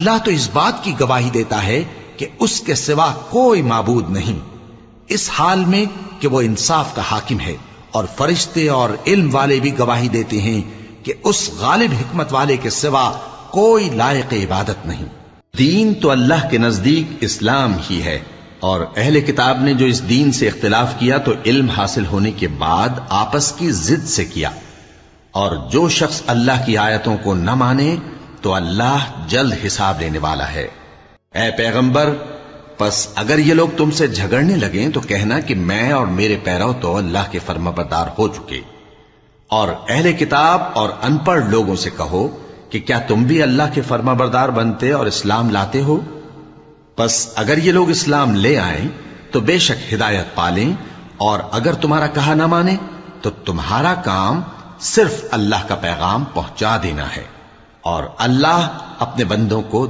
اللہ تو اس بات کی گواہی دیتا ہے کہ اس کے سوا کوئی معبود نہیں، اس حال میں کہ وہ انصاف کا حاکم ہے، اور فرشتے اور علم والے بھی گواہی دیتے ہیں کہ اس غالب حکمت والے کے سوا کوئی لائق عبادت نہیں۔ دین تو اللہ کے نزدیک اسلام ہی ہے، اور اہل کتاب نے جو اس دین سے اختلاف کیا تو علم حاصل ہونے کے بعد آپس کی ضد سے کیا، اور جو شخص اللہ کی آیتوں کو نہ مانے تو اللہ جلد حساب لینے والا ہے۔ اے پیغمبر، پس اگر یہ لوگ تم سے جھگڑنے لگیں تو کہنا کہ میں اور میرے پیرو تو اللہ کے فرمانبردار ہو چکے، اور اہل کتاب اور ان پڑھ لوگوں سے کہو کہ کیا تم بھی اللہ کے فرمانبردار بنتے اور اسلام لاتے ہو؟ پس اگر یہ لوگ اسلام لے آئیں تو بے شک ہدایت پالیں، اور اگر تمہارا کہا نہ مانے تو تمہارا کام صرف اللہ کا پیغام پہنچا دینا ہے، اور اللہ اپنے بندوں کو